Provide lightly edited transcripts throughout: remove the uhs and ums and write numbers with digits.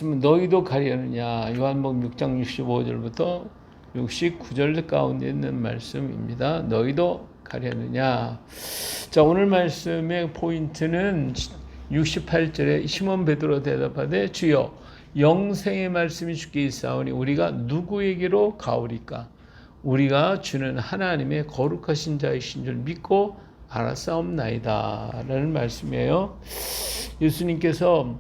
너희도 가려느냐. 요한복음 6장 65절부터 69절 가운데 있는 말씀입니다. 너희도 가려느냐. 자, 오늘 말씀의 포인트는 68절에 시몬 베드로 대답하되 주여 영생의 말씀이 주께 있사오니 우리가 누구에게로 가오리까. 우리가 주는 하나님의 거룩하신 자이신 줄 믿고 알았사옵나이다 라는 말씀이에요. 예수님께서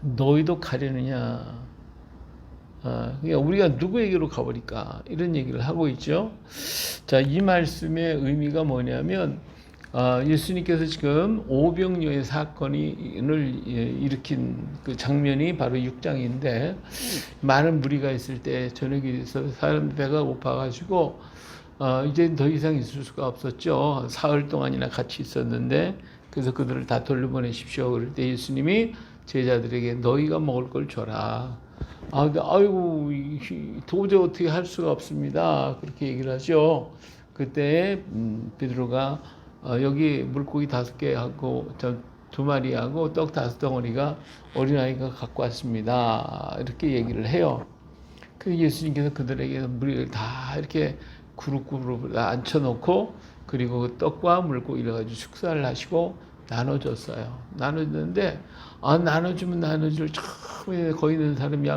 너희도 가려느냐. 그러니까 우리가 누구에게로 가버릴까 이런 얘기를 하고 있죠. 자, 이 말씀의 의미가 뭐냐면 예수님께서 지금 오병이어의 사건을 일으킨 그 장면이 바로 6장인데 많은 무리가 있을 때 저녁이 있어서 사람 배가 고파가지고 이제 더 이상 있을 수가 없었죠. 사흘 동안이나 같이 있었는데 그래서 그들을 다 돌려보내십시오. 그럴 때 예수님이 제자들에게 너희가 먹을 걸 줘라. 아이고 도저히 어떻게 할 수가 없습니다. 그렇게 얘기를 하죠. 그때 베드로가 여기 물고기 5개 하고 2마리 하고 떡 5덩어리가 어린아이가 갖고 왔습니다. 이렇게 얘기를 해요. 그 예수님께서 그들에게 무리를 다 이렇게 그룹 앉혀놓고 그리고 그 떡과 물고기를 가지고 식사를 하시고 나눠줬어요. 나눠줬는데 나눠주면 나눠줄 처음에 거기 있는 사람이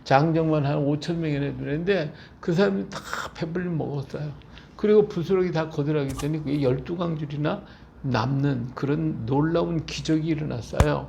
장정만 한 5,000명이나 되는데 그 사람이 다 배불리 먹었어요. 그리고 부스러기 다 거들어가더니 그게 12강줄이나 남는 그런 놀라운 기적이 일어났어요.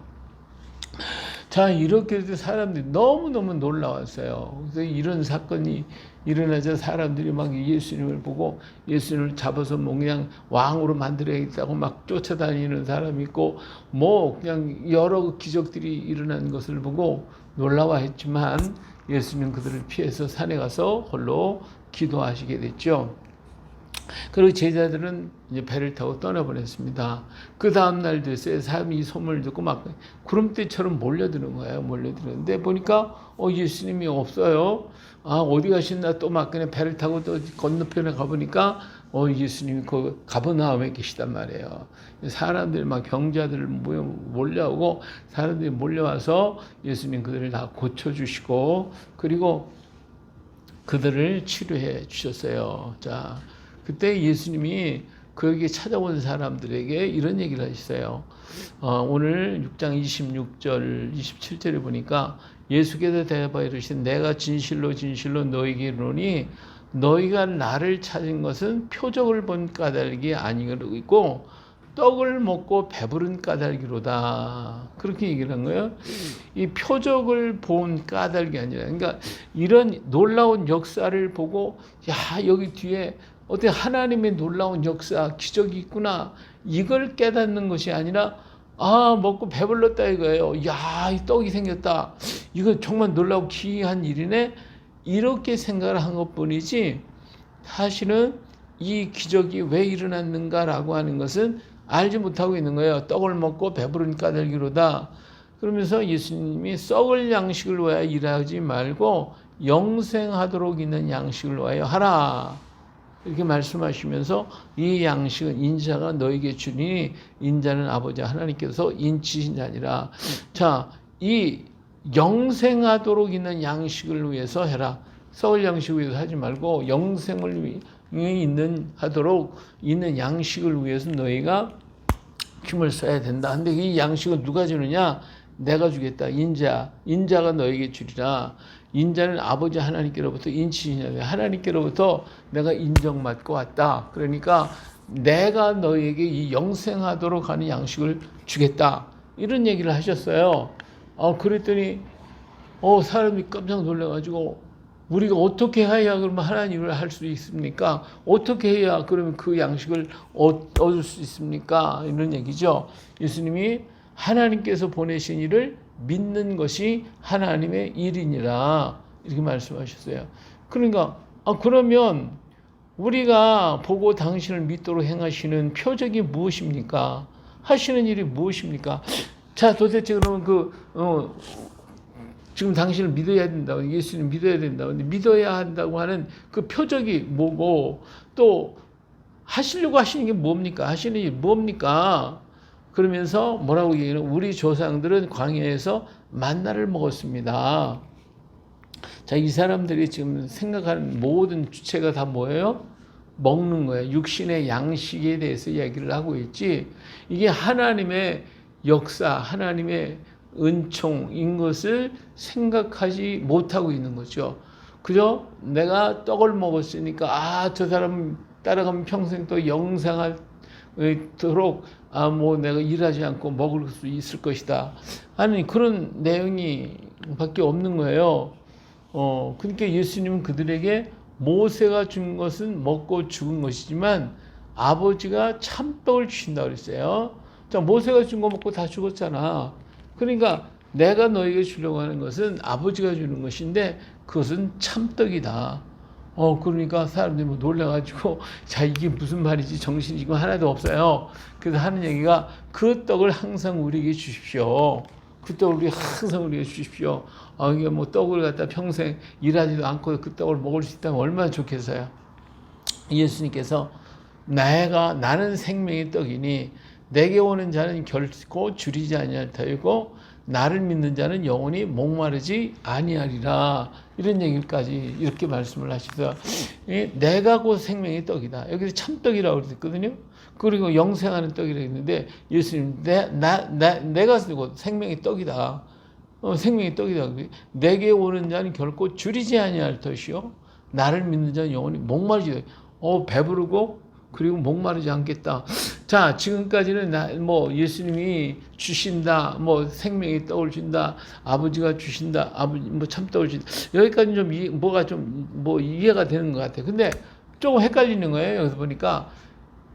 자, 이렇게 해서 사람들이 너무너무 놀라웠어요. 그래서 이런 사건이 일어나자 사람들이 막 예수님을 보고 예수님을 잡아서 뭐 그냥 왕으로 만들어야겠다고 막 쫓아다니는 사람이 있고 뭐 그냥 여러 기적들이 일어난 것을 보고 놀라워했지만 예수님 그들을 피해서 산에 가서 홀로 기도하시게 됐죠. 그리고 제자들은 이제 배를 타고 떠나보냈습니다. 그 다음날 됐어요. 사람이 이 소문을 듣고 막 구름대처럼 몰려드는 거예요. 몰려드는데 보니까 예수님이 없어요. 어디 가셨나 또 막 그냥 배를 타고 또 건너편에 가보니까 예수님이 그 가버나움에 계시단 말이에요. 사람들이 막 경자들 몰려오고 사람들이 몰려와서 예수님 그들을 다 고쳐주시고 그리고 그들을 치료해 주셨어요. 자, 그때 예수님이 거기에 찾아온 사람들에게 이런 얘기를 하셨어요. 오늘 6장 26절, 27절에 보니까 예수께서 대답하여 이르시되 내가 진실로 진실로 너희에게 이르노니 너희가 나를 찾은 것은 표적을 본 까닭이 아니고 떡을 먹고 배부른 까닭이로다. 그렇게 얘기를 한 거예요. 이 표적을 본 까닭이 아니라 그러니까 이런 놀라운 역사를 보고 여기 뒤에 어떻게 하나님의 놀라운 역사, 기적이 있구나. 이걸 깨닫는 것이 아니라 먹고 배불렀다 이거예요. 이 떡이 생겼다. 이거 정말 놀라고 기이한 일이네. 이렇게 생각을 한 것뿐이지 사실은 이 기적이 왜 일어났는가라고 하는 것은 알지 못하고 있는 거예요. 떡을 먹고 배부른 까닭이로다. 그러면서 예수님이 썩을 양식을 위하여 일하지 말고 영생하도록 있는 양식을 위하여 하라. 이렇게 말씀하시면서 이 양식은 인자가 너에게 주니 인자는 아버지 하나님께서 인치신 자니라. 자, 이 영생하도록 있는 양식을 위해서 해라. 썩을 양식을 위해서 하지 말고 영생을 하도록 있는 양식을 위해서 너희가 힘을 써야 된다. 근데 이 양식은 누가 주느냐? 내가 주겠다. 인자가 너에게 주리라. 인자는 아버지 하나님께로부터 인치시냐. 하나님께로부터 내가 인정받고 왔다. 그러니까 내가 너에게 이 영생하도록 하는 양식을 주겠다. 이런 얘기를 하셨어요. 그랬더니 사람이 깜짝 놀라가지고 우리가 어떻게 해야 그러면 하나님을 할 수 있습니까? 어떻게 해야 그러면 그 양식을 얻을 수 있습니까? 이런 얘기죠. 예수님이 하나님께서 보내신 일을 믿는 것이 하나님의 일이니라 이렇게 말씀하셨어요. 그러니까 그러면 우리가 보고 당신을 믿도록 행하시는 표적이 무엇입니까? 하시는 일이 무엇입니까? 자, 도대체 그러면 지금 당신을 믿어야 된다고, 예수님 믿어야 된다고, 근데 믿어야 한다고 하는 그 표적이 뭐고, 또 하시려고 하시는 게 뭡니까? 하시는 일이 뭡니까? 그러면서 뭐라고 얘기해요? 우리 조상들은 광야에서 만나를 먹었습니다. 자, 이 사람들이 지금 생각하는 모든 주체가 다 뭐예요? 먹는 거예요. 육신의 양식에 대해서 이야기를 하고 있지. 이게 하나님의 역사, 하나님의 은총인 것을 생각하지 못하고 있는 거죠. 그죠? 내가 떡을 먹었으니까 저 사람 따라가면 평생 또 영생하도록 뭐 내가 일하지 않고 먹을 수 있을 것이다. 아니 그런 내용이 밖에 없는 거예요. 그러니까 예수님은 그들에게 모세가 준 것은 먹고 죽은 것이지만 아버지가 참떡을 주신다고 그랬어요. 자, 모세가 준 거 먹고 다 죽었잖아. 그러니까 내가 너에게 주려고 하는 것은 아버지가 주는 것인데 그것은 참떡이다. 그러니까 사람들이 뭐 놀라가지고 자, 이게 무슨 말이지? 정신이 지금 하나도 없어요. 그래서 하는 얘기가 그 떡을 항상 우리에게 주십시오. 그 떡을 우리 항상 우리에게 주십시오. 이게 뭐 떡을 갖다 평생 일하지도 않고 그 떡을 먹을 수 있다면 얼마나 좋겠어요. 예수님께서 나는 생명의 떡이니 내게 오는 자는 결코 줄이지 아니할 터이고 나를 믿는 자는 영원히 목마르지 아니하리라. 이런 얘기까지 이렇게 말씀을 하시서 내가 곧 생명의 떡이다. 여기서 참떡이라고 그랬거든요. 그리고 영생하는 떡이라고 했는데 예수님 내가 곧 생명의 떡이다. 생명의 떡이다. 내게 오는 자는 결코 줄이지 아니할 것이요 나를 믿는 자는 영원히 목마르지. 배부르고 그리고 목마르지 않겠다. 자, 지금까지는 뭐 예수님이 주신다, 뭐 생명의 떡을 준다, 아버지가 주신다, 아버지 뭐 참떡을 준다. 여기까지 좀 뭐가 좀 뭐 이해가 되는 것 같아요. 근데 조금 헷갈리는 거예요. 여기서 보니까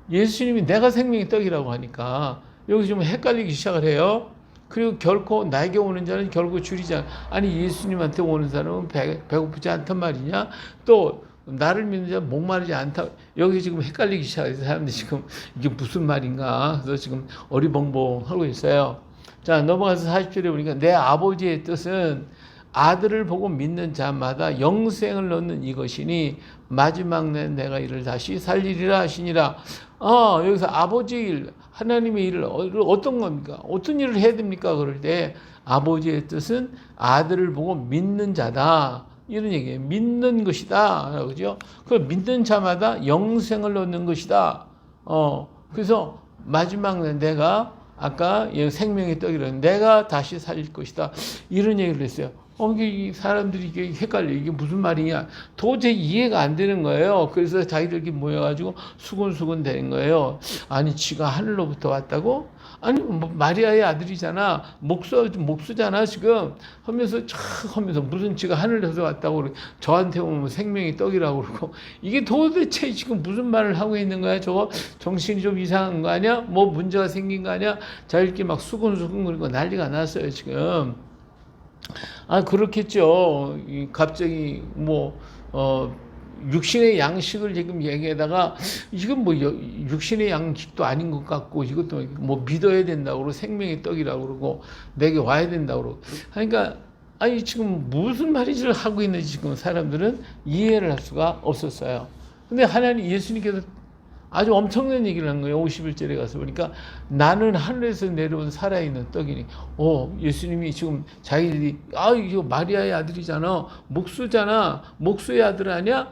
예수님이 내가 생명의 떡이라고 하니까 여기 좀 헷갈리기 시작을 해요. 그리고 결코 나에게 오는 자는 결코 줄이지 않아. 아니 예수님한테 오는 사람은 배고프지 않단 말이냐? 또 나를 믿는 자는 목마르지 않다. 여기 지금 헷갈리기 시작해서 사람들이 지금 이게 무슨 말인가? 그래서 지금 어리벙벙하고 있어요. 자, 넘어가서 40절에 보니까 내 아버지의 뜻은 아들을 보고 믿는 자마다 영생을 얻는 이것이니 마지막 날 내가 이를 다시 살리리라 하시니라. 여기서 아버지 일, 하나님의 일을 어떤 겁니까? 어떤 일을 해야 됩니까? 그럴 때 아버지의 뜻은 아들을 보고 믿는 자다. 이런 얘기예요. 믿는 것이다. 그죠? 그 믿는 자마다 영생을 얻는 것이다. 그래서 마지막 날 내가 아까 생명의 떡이라는 내가 다시 살릴 것이다. 이런 얘기를 했어요. 이게 사람들이 이게 헷갈려. 이게 무슨 말이냐. 도저히 이해가 안 되는 거예요. 그래서 자기들끼리 모여가지고 수근수근 되는 거예요. 아니, 지가 하늘로부터 왔다고? 아니, 뭐 마리아의 아들이잖아. 목수잖아, 지금. 하면서 무슨 지가 하늘에서 왔다고 그러고, 저한테 오면 생명의 떡이라고 그러고. 이게 도대체 지금 무슨 말을 하고 있는 거야? 저거 정신이 좀 이상한 거 아니야? 뭐 문제가 생긴 거 아니야? 자기들끼리 막 수근수근 그리고 난리가 났어요, 지금. 그렇겠죠. 갑자기 육신의 양식을 지금 얘기하다가 이건 뭐 육신의 양식도 아닌 것 같고 이것도 뭐 믿어야 된다고 그러고 생명의 떡이라고 그러고 내게 와야 된다고 그러고 그러니까 지금 무슨 말인지를 하고 있는지 지금 사람들은 이해를 할 수가 없었어요. 근데 예수님께서 아주 엄청난 얘기를 한 거예요. 51절에 가서 보니까 나는 하늘에서 내려온 살아있는 떡이니. 예수님이 지금 자기들이 이거 마리아의 아들이잖아. 목수잖아. 목수의 아들 아니야?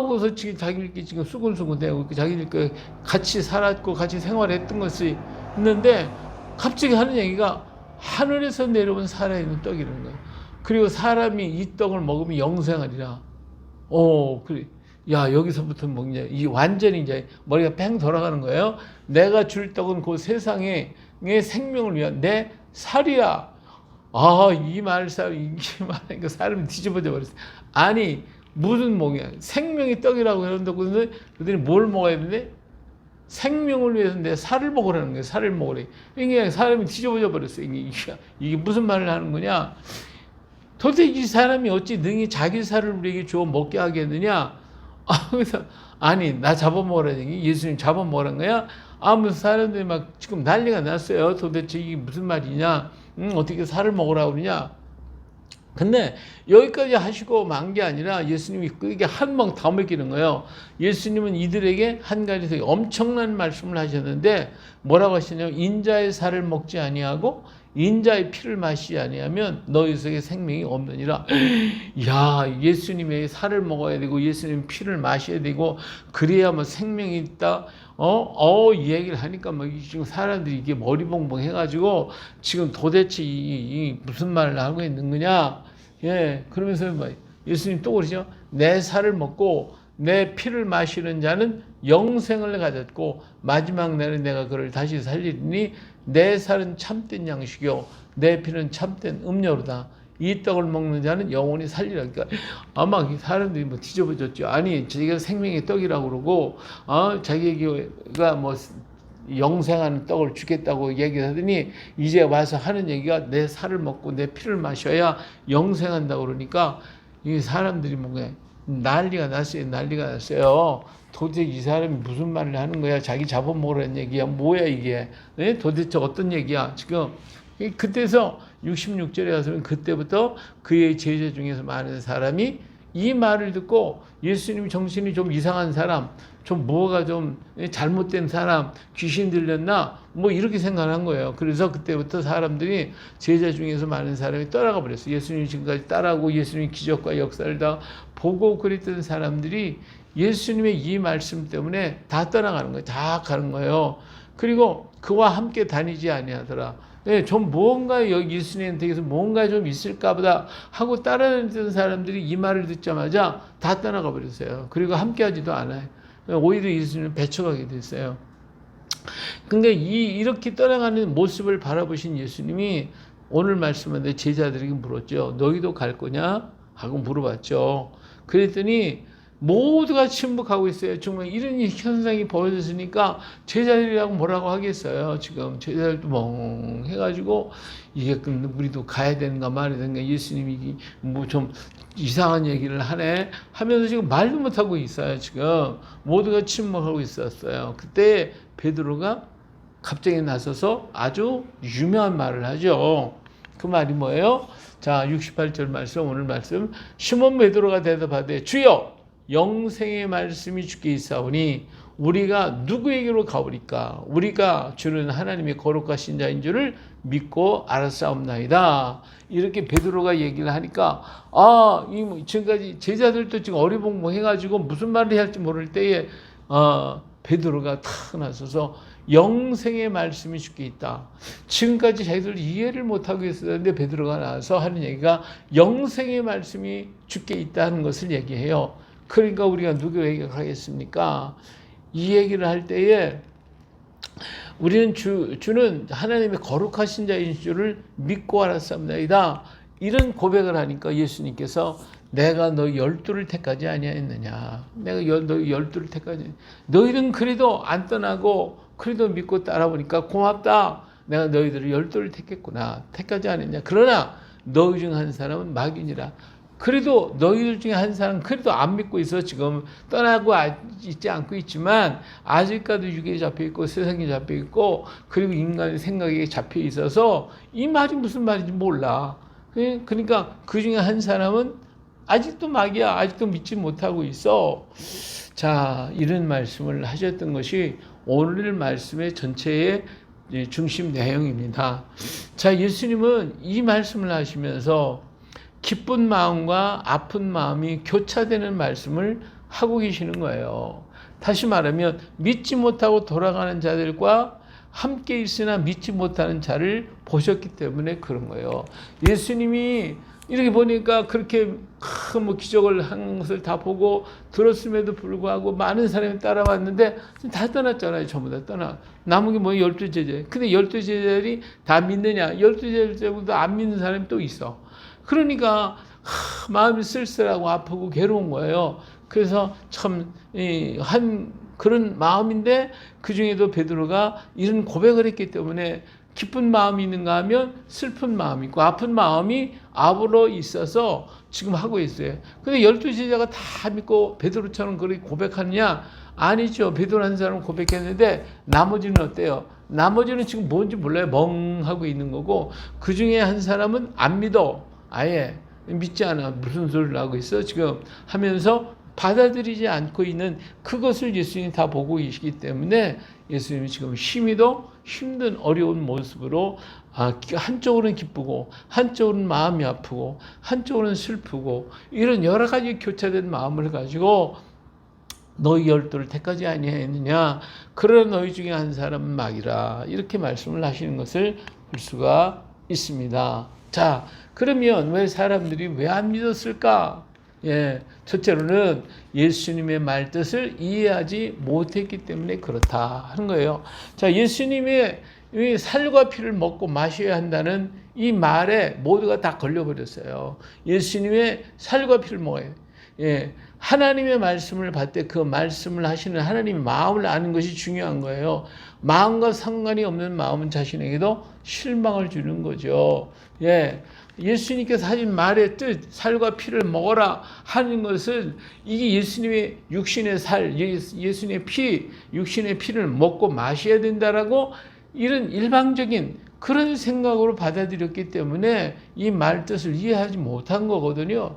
그래서 지금 자기들끼리 지금 수근수근 대고 자기들끼리 같이 살았고 같이 생활했던 것이 있는데 갑자기 하는 얘기가 하늘에서 내려온 살아있는 떡이라는 거예요. 그리고 사람이 이 떡을 먹으면 영생하리라. 그래. 여기서부터 이 완전히 이제 머리가 뺑 돌아가는 거예요. 내가 줄 떡은 그 세상의 생명을 위한 내 살이야. 이게 말하니까 사람이 뒤집어져 버렸어요. 아니, 무슨 먹이야. 생명의 떡이라고 그런다고 그러는데 그들이 뭘 먹어야 되는데? 생명을 위해서 내 살을 먹으라는 거예요. 살을 먹으래. 이게 사람이 뒤집어져 버렸어요. 이게 무슨 말을 하는 거냐? 도대체 이 사람이 어찌 능히 자기 살을 우리에게 주어 먹게 하겠느냐? 그래서 나 잡아먹으라는 얘기, 예수님 잡아먹으란 거야? 무슨 사람들이 막 지금 난리가 났어요. 도대체 이게 무슨 말이냐? 어떻게 살을 먹으라고 그러냐? 근데 여기까지 하시고 만 게 아니라 예수님이 그게 한 방 다 먹이는 거예요. 예수님은 이들에게 한 가지 엄청난 말씀을 하셨는데 뭐라고 하시냐면 인자의 살을 먹지 아니하고 인자의 피를 마시지 아니하면 너희 속에 생명이 없느니라. 야, 예수님의 살을 먹어야 되고 예수님 피를 마셔야 되고 그래야만 생명이 있다. 이 얘기를 하니까 뭐 지금 사람들이 이게 머리봉봉 해가지고 지금 도대체 이 무슨 말을 하고 있는 거냐? 예, 그러면서 뭐 예수님 또 그러죠. 내 살을 먹고 내 피를 마시는 자는 영생을 가졌고 마지막 날에 내가 그를 다시 살리리니 내 살은 참된 양식이요 내 피는 참된 음료로다. 이 떡을 먹는 자는 영원히 살리라. 그러니까 아마 사람들이 뭐 뒤집어졌죠. 아니 자기가 생명의 떡이라고 그러고 자기가 뭐 영생하는 떡을 주겠다고 얘기하더니 이제 와서 하는 얘기가 내 살을 먹고 내 피를 마셔야 영생한다고 그러니까 이 사람들이 뭔가 난리가 났어요. 도대체 이 사람이 무슨 말을 하는 거야? 자기 잡아먹으라는 얘기야? 뭐야 이게? 네? 도대체 어떤 얘기야? 지금 그때서 66절에 가서 그때부터 그의 제자 중에서 많은 사람이 이 말을 듣고 예수님 정신이 좀 이상한 사람, 좀 뭐가 좀 잘못된 사람, 귀신 들렸나? 뭐 이렇게 생각한 거예요. 그래서 그때부터 사람들이 제자 중에서 많은 사람이 떠나가 버렸어요. 예수님 지금까지 따라하고 예수님 기적과 역사를 다 보고 그랬던 사람들이 예수님의 이 말씀 때문에 다 떠나가는 거예요. 다 가는 거예요. 그리고 그와 함께 다니지 아니하더라. 네, 좀 뭔가 여기 예수님한테서 뭔가 좀 있을까 보다 하고 따라다니던 사람들이 이 말을 듣자마자 다 떠나가 버렸어요. 그리고 함께 하지도 않아요. 오히려 예수님을 배척하게 됐어요. 근데 이렇게 떠나가는 모습을 바라보신 예수님이 오늘 말씀하는데 제자들에게 물었죠. 너희도 갈 거냐? 하고 물어봤죠. 그랬더니 모두가 침묵하고 있어요. 정말 이런 현상이 벌어졌으니까 제자들이라고 뭐라고 하겠어요. 지금 제자들도 멍해가지고 이게 우리도 가야 되는가 말아야 되는가 예수님이 뭐 좀 이상한 얘기를 하네 하면서 지금 말도 못하고 있어요. 지금 모두가 침묵하고 있었어요. 그때 베드로가 갑자기 나서서 아주 유명한 말을 하죠. 그 말이 뭐예요? 자, 68절 말씀, 오늘 말씀. 시몬 베드로가 대답하되 주여 영생의 말씀이 주께 있사오니 우리가 누구에게로 가오리까? 우리가 주는 하나님의 거룩하신 자인 줄을 믿고 알았사옵나이다. 이렇게 베드로가 얘기를 하니까 지금까지 제자들도 지금 어리벙벙해가지고 무슨 말을 해야 할지 모를 때에 베드로가 탁 나서서 영생의 말씀이 주께 있다. 지금까지 자기들 이해를 못하고 있었는데 베드로가 나와서 하는 얘기가 영생의 말씀이 주께 있다는 것을 얘기해요. 그러니까 우리가 누구에게 가겠습니까? 이 얘기를 할 때에 우리는 주는 하나님의 거룩하신 자인 줄을 믿고 알았습니다. 이런 고백을 하니까 예수님께서 내가 너 12를 택하지 아니하였느냐. 내가 너 12를 택하지. 너희는 그래도 안 떠나고 그래도 믿고 따라보니까 고맙다. 내가 너희들을 12를 택했구나. 택하지 않았냐. 그러나 너희 중 한 사람은 마귀니라. 그래도 너희들 중에 한 사람 그래도 안 믿고 있어. 지금 떠나고 있지 않고 있지만 아직까지 육에 잡혀 있고 세상에 잡혀 있고 그리고 인간의 생각에 잡혀 있어서 이 말이 무슨 말인지 몰라. 그러니까 그 중에 한 사람은 아직도 마귀야. 아직도 믿지 못하고 있어. 자, 이런 말씀을 하셨던 것이 오늘 말씀의 전체의 중심 내용입니다. 자, 예수님은 이 말씀을 하시면서 기쁜 마음과 아픈 마음이 교차되는 말씀을 하고 계시는 거예요. 다시 말하면 믿지 못하고 돌아가는 자들과 함께 있으나 믿지 못하는 자를 보셨기 때문에 그런 거예요. 예수님이 이렇게 보니까 그렇게 큰 기적을 한 것을 다 보고 들었음에도 불구하고 많은 사람이 따라왔는데 다 떠났잖아요. 전부 다 떠나. 남은 게 12제자. 근데 12제자들이 다 믿느냐? 12제자들보다 안 믿는 사람이 또 있어. 그러니까 마음이 쓸쓸하고 아프고 괴로운 거예요. 그래서 참 그런 마음인데 그 중에도 베드로가 이런 고백을 했기 때문에 기쁜 마음이 있는가 하면 슬픈 마음이 있고 아픈 마음이 아우러 있어서 지금 하고 있어요. 근데 12제자가 다 믿고 베드로처럼 그렇게 고백하느냐? 아니죠. 베드로 한 사람은 고백했는데 나머지는 어때요? 나머지는 지금 뭔지 몰라요. 멍하고 있는 거고 그 중에 한 사람은 안 믿어. 아예 믿지 않아. 무슨 소리를 하고 있어? 지금 하면서 받아들이지 않고 있는 그것을 예수님이 다 보고 계시기 때문에 예수님이 지금 힘이도 힘든 어려운 모습으로 한쪽으로는 기쁘고 한쪽으로는 마음이 아프고 한쪽으로는 슬프고 이런 여러 가지 교차된 마음을 가지고 너희 열두를 택하지 아니하였느냐 그러나 너희 중에 한 사람은 막이라 이렇게 말씀을 하시는 것을 볼 수가 있습니다. 자, 그러면 왜 사람들이 왜 안 믿었을까? 첫째로는 예수님의 말 뜻을 이해하지 못했기 때문에 그렇다 하는 거예요. 자, 예수님의 살과 피를 먹고 마셔야 한다는 이 말에 모두가 다 걸려버렸어요. 예수님의 살과 피를 먹어야 하나님의 말씀을 받을 때 그 말씀을 하시는 하나님의 마음을 아는 것이 중요한 거예요. 마음과 상관이 없는 마음은 자신에게도 실망을 주는 거죠. 예수님께서 하신 말의 뜻, 살과 피를 먹어라 하는 것은 이게 예수님의 육신의 살, 예수님의 피, 육신의 피를 먹고 마셔야 된다라고 이런 일방적인 그런 생각으로 받아들였기 때문에 이 말 뜻을 이해하지 못한 거거든요.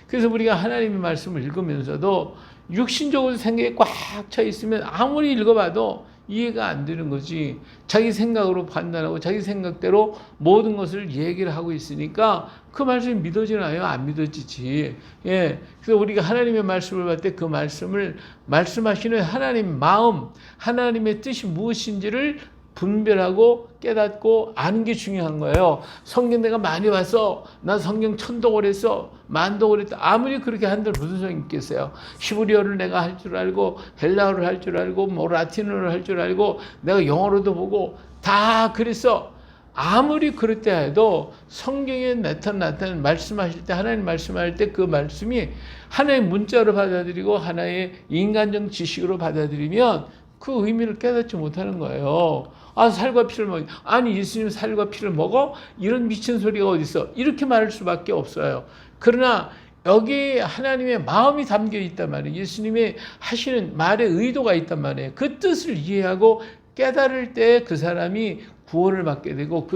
그래서 우리가 하나님의 말씀을 읽으면서도 육신적으로 생각이 꽉 차 있으면 아무리 읽어봐도 이해가 안 되는 거지. 자기 생각으로 판단하고 자기 생각대로 모든 것을 얘기를 하고 있으니까 그 말씀이 믿어지나요? 안 믿어지지. 그래서 우리가 하나님의 말씀을 받을 때 그 말씀을 말씀하시는 하나님 마음, 하나님의 뜻이 무엇인지를 분별하고 깨닫고 아는 게 중요한 거예요. 성경 내가 많이 봤어. 나 성경 천독을 했어. 만독을 했다. 아무리 그렇게 한들 무슨 소용이 있겠어요. 히브리어를 내가 할 줄 알고 헬라어를 할 줄 알고 뭐 라틴어를 할 줄 알고 내가 영어로도 보고 다 그랬어. 아무리 그랬다 해도 성경에 나타난 말씀하실 때 하나님 말씀할 때 그 말씀이 하나의 문자로 받아들이고 하나의 인간적 지식으로 받아들이면 그 의미를 깨닫지 못하는 거예요. 살과 피를 먹어. 아니, 예수님 살과 피를 먹어? 이런 미친 소리가 어디 있어? 이렇게 말할 수밖에 없어요. 그러나 여기 하나님의 마음이 담겨 있단 말이에요. 예수님의 하시는 말의 의도가 있단 말이에요. 그 뜻을 이해하고 깨달을 때 그 사람이 구원을 받게 되고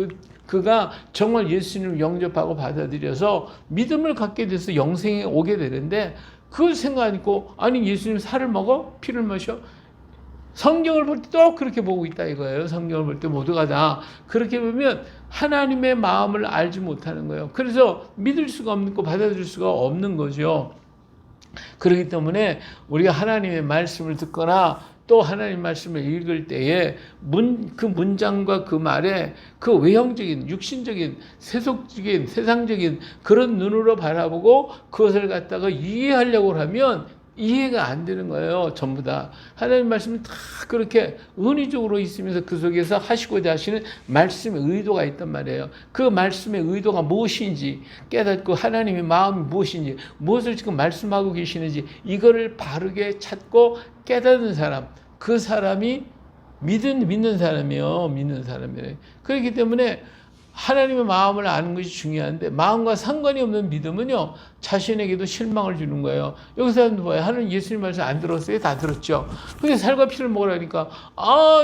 그가 정말 예수님을 영접하고 받아들여서 믿음을 갖게 돼서 영생에 오게 되는데 그걸 생각하니까 아니, 예수님 살을 먹어? 피를 마셔? 성경을 볼 때 또 그렇게 보고 있다 이거예요. 성경을 볼 때 모두가 다 그렇게 보면 하나님의 마음을 알지 못하는 거예요. 그래서 믿을 수가 없고 받아들일 수가 없는 거죠. 그렇기 때문에 우리가 하나님의 말씀을 듣거나 또 하나님 말씀을 읽을 때에 그 문장과 그 말에 그 외형적인 육신적인 세속적인 세상적인 그런 눈으로 바라보고 그것을 갖다가 이해하려고 하면 이해가 안 되는 거예요. 전부 다. 하나님 말씀은 다 그렇게 은유적으로 있으면서 그 속에서 하시고자 하시는 말씀의 의도가 있단 말이에요. 그 말씀의 의도가 무엇인지 깨닫고 하나님의 마음이 무엇인지 무엇을 지금 말씀하고 계시는지 이거를 바르게 찾고 깨닫는 사람, 그 사람이 믿는 사람이에요. 믿는 사람이에요. 그렇기 때문에 하나님의 마음을 아는 것이 중요한데 마음과 상관이 없는 믿음은요 자신에게도 실망을 주는 거예요. 여기 사람도 봐요. 하나님 예수님 말씀 안 들었어요? 다 들었죠. 근데 살과 피를 먹으라니까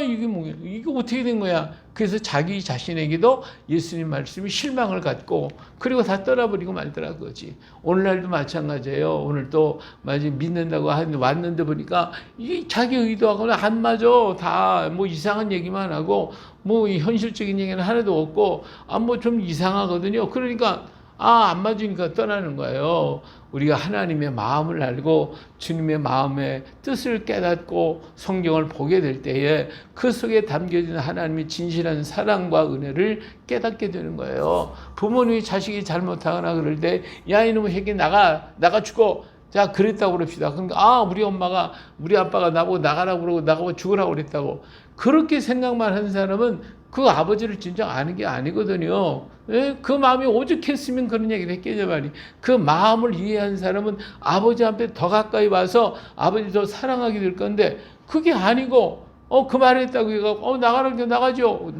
이게 뭐야? 이게 어떻게 된 거야? 그래서 자기 자신에게도 예수님 말씀이 실망을 갖고 그리고 다 떠나버리고 말더라 그거지. 오늘날도 마찬가지예요. 오늘 또 믿는다고 왔는데 보니까 이게 자기 의도하고는 안 맞아. 다 뭐 이상한 얘기만 하고 뭐 현실적인 얘기는 하나도 없고 뭐 좀 이상하거든요. 그러니까 안 맞으니까 떠나는 거예요. 우리가 하나님의 마음을 알고 주님의 마음의 뜻을 깨닫고 성경을 보게 될 때에 그 속에 담겨진 하나님의 진실한 사랑과 은혜를 깨닫게 되는 거예요. 부모님이 자식이 잘못하거나 그럴 때 야 이놈의 새끼 나가 죽어. 자, 그랬다고 그럽시다. 그러니까 우리 아빠가 나보고 나가라고 그러고 나가고 죽으라고 그랬다고. 그렇게 생각만 하는 사람은 그 아버지를 진짜 아는 게 아니거든요. 그 마음이 오죽했으면 그런 얘기를 했겠냐 말이. 그 마음을 이해한 사람은 아버지 앞에 더 가까이 와서 아버지 더 사랑하게 될 건데 그게 아니고 그 말을 했다고 해가지고 나가라고 나가죠.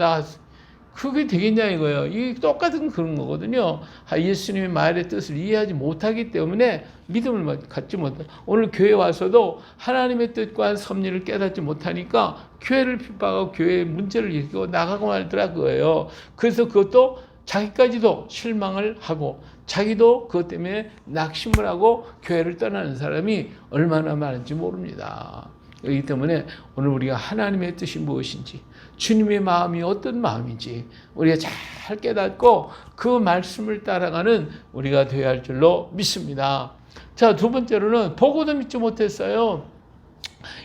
그게 되겠냐 이거예요. 이 똑같은 그런 거거든요. 예수님의 말의 뜻을 이해하지 못하기 때문에 믿음을 갖지 못해. 오늘 교회 와서도 하나님의 뜻과 섭리를 깨닫지 못하니까 교회를 핍박하고 교회의 문제를 일으키고 나가고 말더라 그거예요. 그래서 그것도 자기까지도 실망을 하고 자기도 그것 때문에 낙심을 하고 교회를 떠나는 사람이 얼마나 많은지 모릅니다. 그렇기 때문에 오늘 우리가 하나님의 뜻이 무엇인지, 주님의 마음이 어떤 마음인지 우리가 잘 깨닫고 그 말씀을 따라가는 우리가 되어야 할 줄로 믿습니다. 자, 두 번째로는 보고도 믿지 못했어요.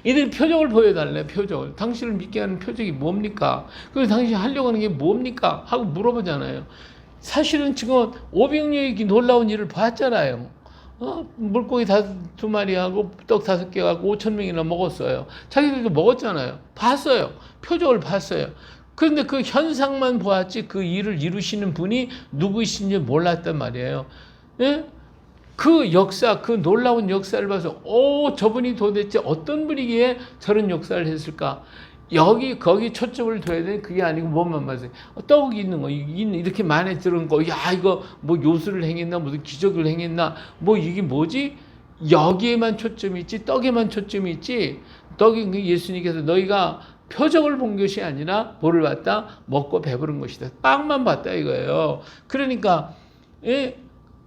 이들이 표적을 보여달래. 표적을. 당신을 믿게 하는 표적이 뭡니까? 그래서 당신이 하려고 하는 게 뭡니까? 하고 물어보잖아요. 사실은 지금 500명이 놀라운 일을 봤잖아요. 물고기 2마리하고 떡 5개 갖고 5,000명이나 먹었어요. 자기들도 먹었잖아요. 봤어요. 표적을 봤어요. 그런데 그 현상만 보았지 그 일을 이루시는 분이 누구이신지 몰랐단 말이에요. 예? 그 역사, 그 놀라운 역사를 봐서 저분이 도대체 어떤 분이기에 저런 역사를 했을까? 거기 초점을 둬야 돼. 그게 아니고 뭐만 봐서 떡이 있는 거, 이렇게 만에 들은 거, 야 이거 뭐 요술을 행했나, 무슨 기적을 행했나, 뭐 이게 뭐지? 여기에만 초점이 있지, 떡에만 초점이 있지. 떡이 예수님께서 너희가 표적을 본 것이 아니라 뭐를 봤다? 먹고 배부른 것이다. 빵만 봤다 이거예요. 그러니까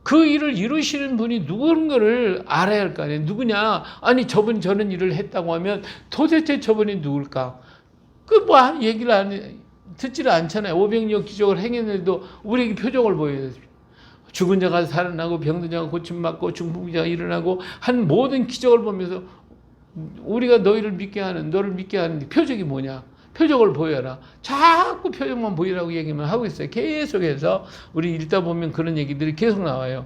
그 일을 이루시는 분이 누군가를 알아야 할 거 아니에요. 누구냐? 아니 저분이 저런 일을 했다고 하면 도대체 저분이 누굴까? 얘기를 듣지를 않잖아요. 500여 기적을 행했는데도 우리에게 표적을 보여요. 죽은 자가 살아나고 병든 자가 고침받고 중풍자가 일어나고 한 모든 기적을 보면서 우리가 너를 믿게 하는 표적이 뭐냐? 표적을 보여라. 자꾸 표적만 보이라고 얘기만 하고 있어요. 계속해서 우리 읽다 보면 그런 얘기들이 계속 나와요.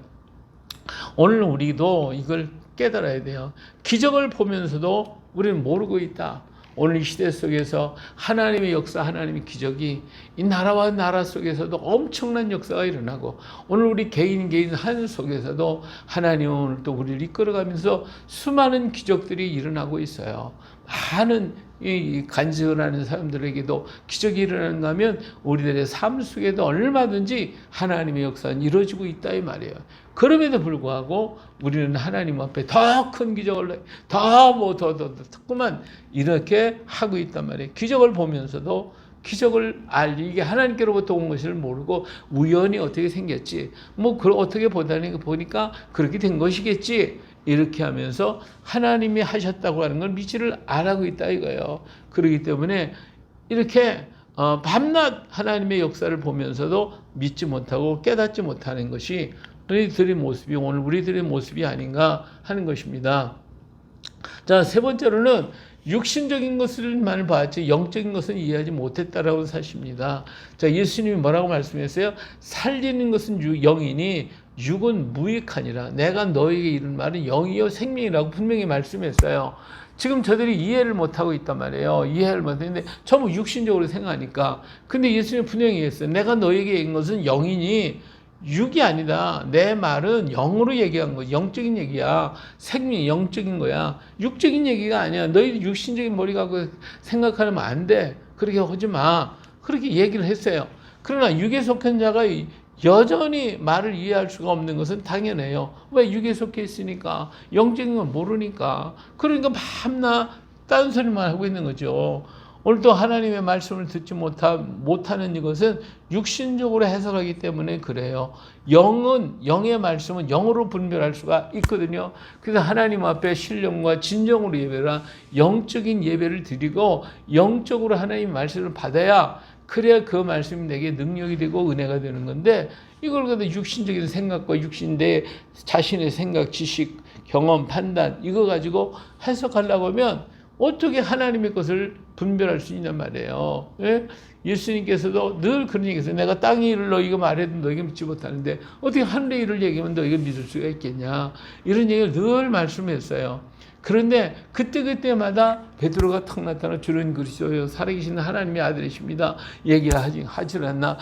오늘 우리도 이걸 깨달아야 돼요. 기적을 보면서도 우리는 모르고 있다. 오늘 이 시대 속에서 하나님의 역사, 하나님의 기적이 이 나라와 나라 속에서도 엄청난 역사가 일어나고 오늘 우리 개인 한 속에서도 하나님은 오늘 또 우리를 이끌어가면서 수많은 기적들이 일어나고 있어요. 많은 이 간증하는 사람들에게도 기적이 일어나는가 하면 우리들의 삶 속에도 얼마든지 하나님의 역사는 이루어지고 있다 이 말이에요. 그럼에도 불구하고 우리는 하나님 앞에 더 큰 기적을 자꾸만 이렇게 하고 있단 말이에요. 기적을 보면서도 기적을 이게 하나님께로부터 온 것을 모르고 우연히 어떻게 생겼지, 어떻게 보니까 그렇게 된 것이겠지, 이렇게 하면서 하나님이 하셨다고 하는 걸 믿지를 안 하고 있다 이거예요. 그렇기 때문에 이렇게 밤낮 하나님의 역사를 보면서도 믿지 못하고 깨닫지 못하는 것이 오늘 우리들의 모습이 아닌가 하는 것입니다. 자, 세 번째로는 육신적인 것을만 봤지 영적인 것은 이해하지 못했다라고 사실입니다. 자, 예수님이 뭐라고 말씀했어요? 살리는 것은 영이니 육은 무익하니라. 내가 너에게 이른 말은 영이요 생명이라고 분명히 말씀했어요. 지금 저들이 이해를 못하고 있단 말이에요. 이해를 못했는데 전부 육신적으로 생각하니까. 근데 예수님이 분명히 했어요. 내가 너에게 이른 것은 영이니 육이 아니다. 내 말은 영으로 얘기한 거야. 영적인 얘기야. 생명이 영적인 거야. 육적인 얘기가 아니야. 너희 육신적인 머리 갖고 생각하면 안 돼. 그렇게 하지 마. 그렇게 얘기를 했어요. 그러나 육에 속한 자가 여전히 말을 이해할 수가 없는 것은 당연해요. 왜? 육에 속해 있으니까. 영적인 걸 모르니까. 그러니까 밤낮 딴소리만 하고 있는 거죠. 오늘도 하나님의 말씀을 듣지 못하는 이것은 육신적으로 해석하기 때문에 그래요. 영의 말씀은 영으로 분별할 수가 있거든요. 그래서 하나님 앞에 신령과 진정으로 예배라, 영적인 예배를 드리고 영적으로 하나님의 말씀을 받아야, 그래야 그 말씀이 내게 능력이 되고 은혜가 되는 건데, 이걸 갖다 육신적인 생각과 내 자신의 생각, 지식, 경험, 판단 이거 가지고 해석하려고 하면 어떻게 하나님의 것을 분별할 수 있냔 말이에요. 예? 예수님께서도 늘 그런 얘기했어요. 내가 땅의 일을 너희가 말해도 너희가 믿지 못하는데 어떻게 하늘의 일을 얘기하면 너희가 믿을 수가 있겠냐. 이런 얘기를 늘 말씀했어요. 그런데 그때마다 베드로가 턱 나타나 주는 그리스도요 살아계신 하나님의 아들이십니다. 얘기하지 않나.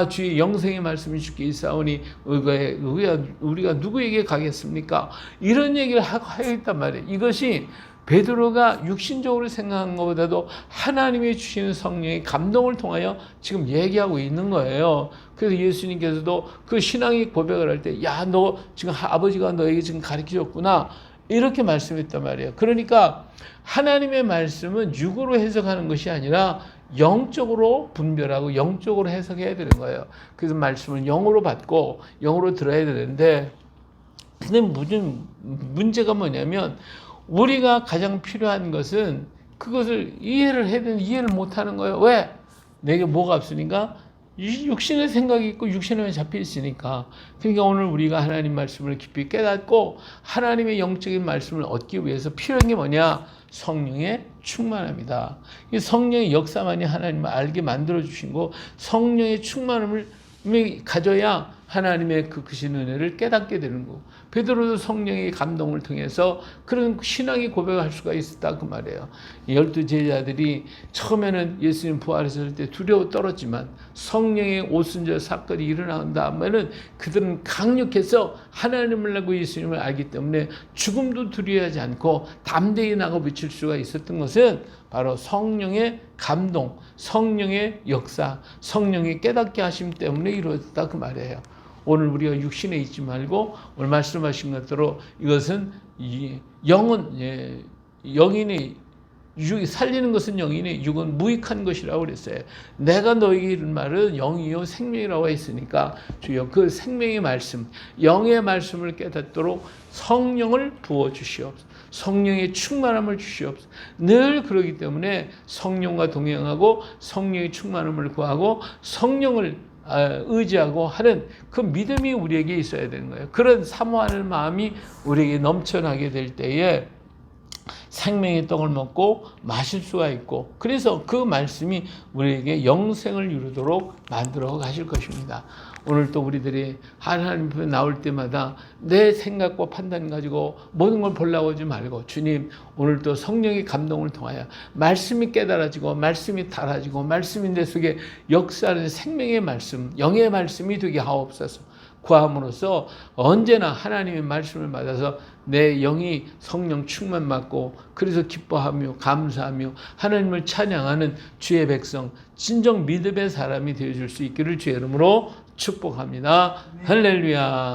주의 영생의 말씀이 주께 있사오니 우리가 누구에게 가겠습니까? 이런 얘기를 하고 있단 말이에요. 이것이 베드로가 육신적으로 생각한 것보다도 하나님이 주시는 성령의 감동을 통하여 지금 얘기하고 있는 거예요. 그래서 예수님께서도 그 신앙의 고백을 할 때, 너 지금 아버지가 너에게 지금 가르쳐줬구나. 이렇게 말씀했단 말이에요. 그러니까 하나님의 말씀은 육으로 해석하는 것이 아니라 영적으로 분별하고 영적으로 해석해야 되는 거예요. 그래서 말씀을 영으로 받고 영으로 들어야 되는데, 근데 문제가 뭐냐면 우리가 가장 필요한 것은 그것을 이해를 해야 되는데 이해를 못하는 거예요. 왜? 내게 뭐가 없으니까? 육신의 생각이 있고 육신에 잡혀 있으니까. 그러니까 오늘 우리가 하나님 말씀을 깊이 깨닫고 하나님의 영적인 말씀을 얻기 위해서 필요한 게 뭐냐? 성령의 충만함이다. 이 성령의 역사만이 하나님을 알게 만들어 주신 거, 성령의 충만함을 가져야 하나님의 그 크신 은혜를 깨닫게 되는 거. 베드로도 성령의 감동을 통해서 그런 신앙의 고백을 할 수가 있었다 그 말이에요. 12 제자들이 처음에는 예수님 부활했을 때 두려워 떨었지만 성령의 오순절 사건이 일어난 다음에는 그들은 강력해서 하나님을 알고 예수님을 알기 때문에 죽음도 두려워하지 않고 담대히 나가 비칠 수가 있었던 것은 바로 성령의 감동, 성령의 역사, 성령의 깨닫게 하심 때문에 이루어졌다 그 말이에요. 오늘 우리가 육신에 있지 말고 오늘 말씀하신 것대로 이것은 영은 영인이 살리는 것은 영이니 육은 무익한 것이라고 그랬어요. 내가 너에게 이른 말은 영이요 생명이라고 했으니까 주여 그 생명의 말씀, 영의 말씀을 깨닫도록 성령을 부어 주시옵소서. 성령의 충만함을 주시옵소서. 늘 그러기 때문에 성령과 동행하고 성령의 충만함을 구하고 성령을 의지하고 하는 그 믿음이 우리에게 있어야 되는 거예요. 그런 사모하는 마음이 우리에게 넘쳐나게 될 때에 생명의 떡을 먹고 마실 수가 있고, 그래서 그 말씀이 우리에게 영생을 이루도록 만들어 가실 것입니다. 오늘 또 우리들이 하나님 앞에 나올 때마다 내 생각과 판단 가지고 모든 걸 보려고 하지 말고, 주님 오늘 또 성령의 감동을 통하여 말씀이 깨달아지고 말씀이 달아지고 말씀이 내 속에 역사하는 생명의 말씀, 영의 말씀이 되게 하옵소서. 구함으로써 언제나 하나님의 말씀을 받아서 내 영이 성령 충만 받고 그래서 기뻐하며 감사하며 하나님을 찬양하는 주의 백성, 진정 믿음의 사람이 되어줄 수 있기를 주의 이름으로 축복합니다. 할렐루야.